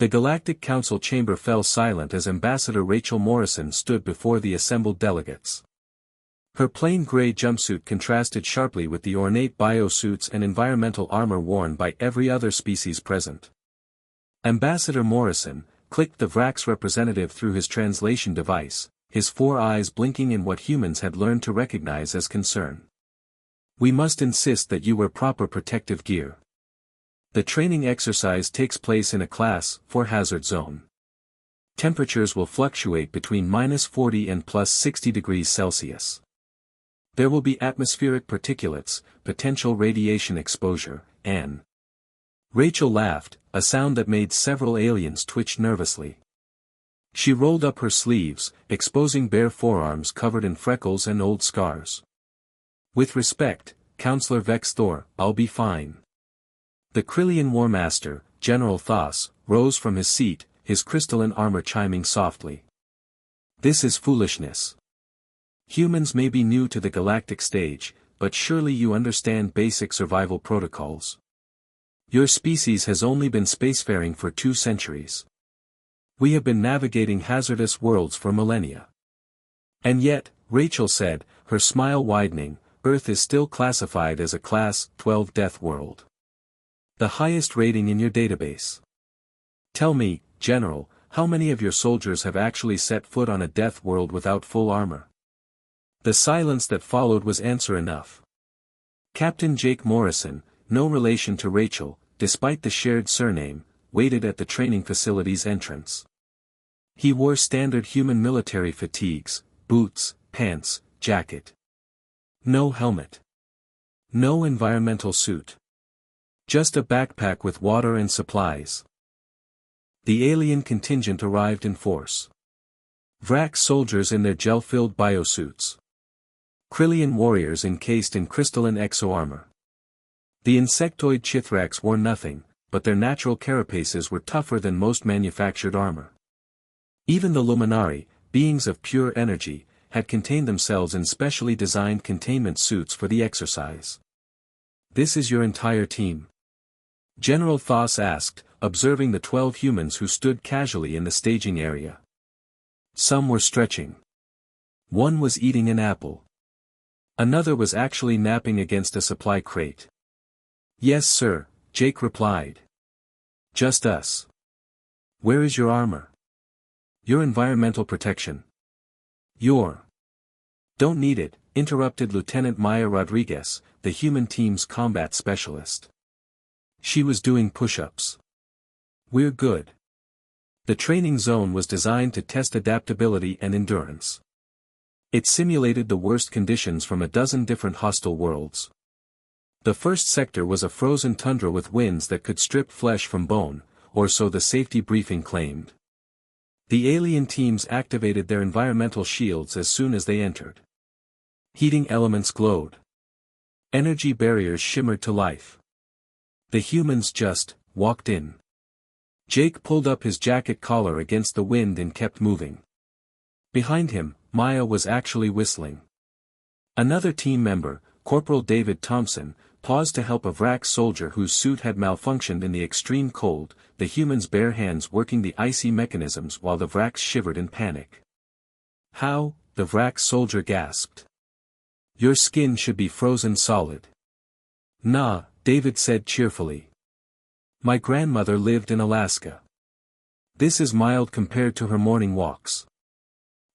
The Galactic Council chamber fell silent as Ambassador Rachel Morrison stood before the assembled delegates. Her plain gray jumpsuit contrasted sharply with the ornate biosuits and environmental armor worn by every other species present. Ambassador Morrison clicked the Vrax representative through his translation device, his 4 eyes blinking in what humans had learned to recognize as concern. "We must insist that you wear proper protective gear. The training exercise takes place in a Class 4 hazard zone. Temperatures will fluctuate between -40 and +60 degrees Celsius. There will be atmospheric particulates, potential radiation exposure, and..." Rachel laughed, a sound that made several aliens twitch nervously. She rolled up her sleeves, exposing bare forearms covered in freckles and old scars. "With respect, Counselor Vex Thor, I'll be fine." The Krillian War Master, General Thos, rose from his seat, his crystalline armor chiming softly. "This is foolishness. Humans may be new to the galactic stage, but surely you understand basic survival protocols. Your species has only been spacefaring for 2 centuries. We have been navigating hazardous worlds for millennia. And yet," Rachel said, her smile widening, "Earth is still classified as a Class 12 death world. The highest rating in your database. Tell me, General, how many of your soldiers have actually set foot on a death world without full armor?" The silence that followed was answer enough. Captain Jake Morrison, no relation to Rachel, despite the shared surname, waited at the training facility's entrance. He wore standard human military fatigues, boots, pants, jacket. No helmet. No environmental suit. Just a backpack with water and supplies. The alien contingent arrived in force. Vrax soldiers in their gel-filled biosuits. Krillian warriors encased in crystalline exo-armor. The insectoid Chithrax wore nothing, but their natural carapaces were tougher than most manufactured armor. Even the Luminari, beings of pure energy, had contained themselves in specially designed containment suits for the exercise. "This is your entire team?" General Thos asked, observing the 12 humans who stood casually in the staging area. Some were stretching. One was eating an apple. Another was actually napping against a supply crate. "Yes, sir," Jake replied. "Just us." "Where is your armor? Your environmental protection?" "Your..." "Don't need it," interrupted Lieutenant Maya Rodriguez, the human team's combat specialist. She was doing push-ups. "We're good." The training zone was designed to test adaptability and endurance. It simulated the worst conditions from a dozen different hostile worlds. The first sector was a frozen tundra with winds that could strip flesh from bone, or so the safety briefing claimed. The alien teams activated their environmental shields as soon as they entered. Heating elements glowed. Energy barriers shimmered to life. The humans just walked in. Jake pulled up his jacket collar against the wind and kept moving. Behind him, Maya was actually whistling. Another team member, Corporal David Thompson, paused to help a Vrax soldier whose suit had malfunctioned in the extreme cold, the human's bare hands working the icy mechanisms while the Vrax shivered in panic. "How?" the Vrax soldier gasped. "Your skin should be frozen solid." "Nah," David said cheerfully. "My grandmother lived in Alaska. This is mild compared to her morning walks."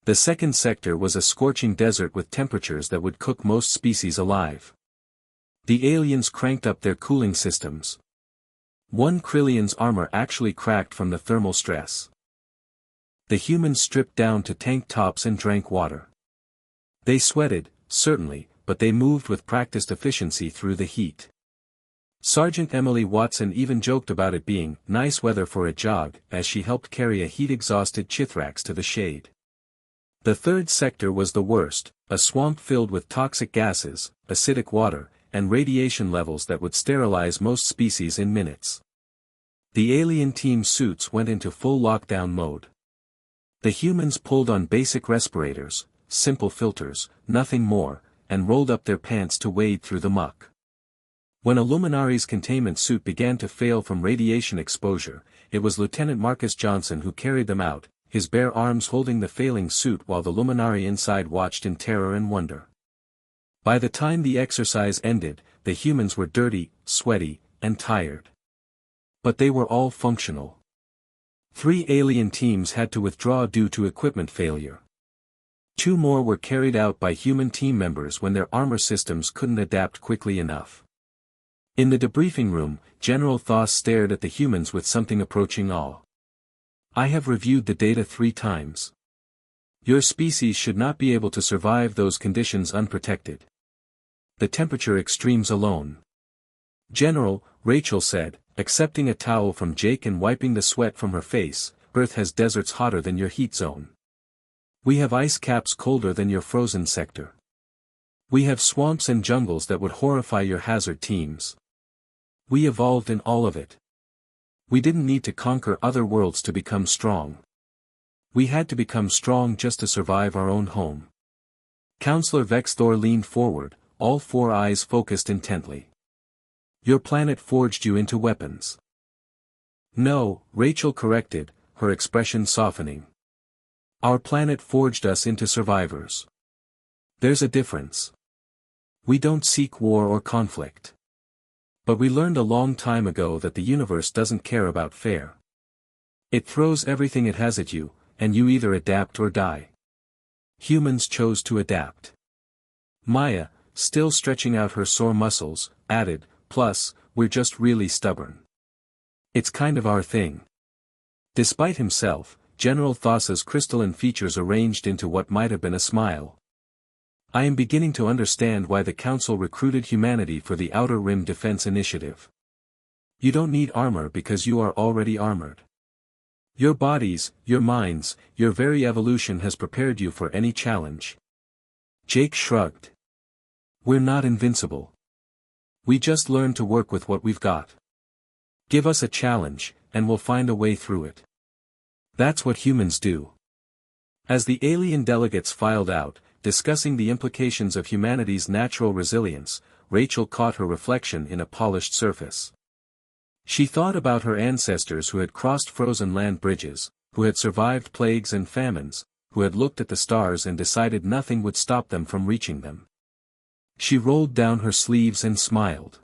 The second sector was a scorching desert with temperatures that would cook most species alive. The aliens cranked up their cooling systems. One Krillian's armor actually cracked from the thermal stress. The humans stripped down to tank tops and drank water. They sweated, certainly, but they moved with practiced efficiency through the heat. Sergeant Emily Watson even joked about it being nice weather for a jog as she helped carry a heat-exhausted Chithrax to the shade. The third sector was the worst, a swamp filled with toxic gases, acidic water, and radiation levels that would sterilize most species in minutes. The alien team suits went into full lockdown mode. The humans pulled on basic respirators, simple filters, nothing more, and rolled up their pants to wade through the muck. When a Luminari's containment suit began to fail from radiation exposure, it was Lieutenant Marcus Johnson who carried them out, his bare arms holding the failing suit while the luminari inside watched in terror and wonder. By the time the exercise ended, the humans were dirty, sweaty, and tired. But they were all functional. 3 alien teams had to withdraw due to equipment failure. 2 more were carried out by human team members when their armor systems couldn't adapt quickly enough. In the debriefing room, General Thoss stared at the humans with something approaching awe. I have reviewed the data 3 times. Your species should not be able to survive those conditions unprotected. The temperature extremes alone. General, Rachel said, accepting a towel from Jake and wiping the sweat from her face, Earth has deserts hotter than your heat zone. We have ice caps colder than your frozen sector. We have swamps and jungles that would horrify your hazard teams. We evolved in all of it. We didn't need to conquer other worlds to become strong. We had to become strong just to survive our own home. Counselor Vexthor leaned forward, all 4 eyes focused intently. Your planet forged you into weapons. No, Rachel corrected, her expression softening. Our planet forged us into survivors. There's a difference. We don't seek war or conflict. But we learned a long time ago that the universe doesn't care about fair. It throws everything it has at you, and you either adapt or die. Humans chose to adapt. Maya, still stretching out her sore muscles, added, plus, we're just really stubborn. It's kind of our thing. Despite himself, General Thoss's crystalline features arranged into what might have been a smile. I am beginning to understand why the Council recruited humanity for the Outer Rim Defense Initiative. You don't need armor because you are already armored. Your bodies, your minds, your very evolution has prepared you for any challenge. Jake shrugged. We're not invincible. We just learn to work with what we've got. Give us a challenge, and we'll find a way through it. That's what humans do. As the alien delegates filed out, discussing the implications of humanity's natural resilience, Rachel caught her reflection in a polished surface. She thought about her ancestors who had crossed frozen land bridges, who had survived plagues and famines, who had looked at the stars and decided nothing would stop them from reaching them. She rolled down her sleeves and smiled.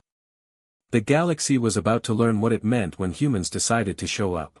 The galaxy was about to learn what it meant when humans decided to show up.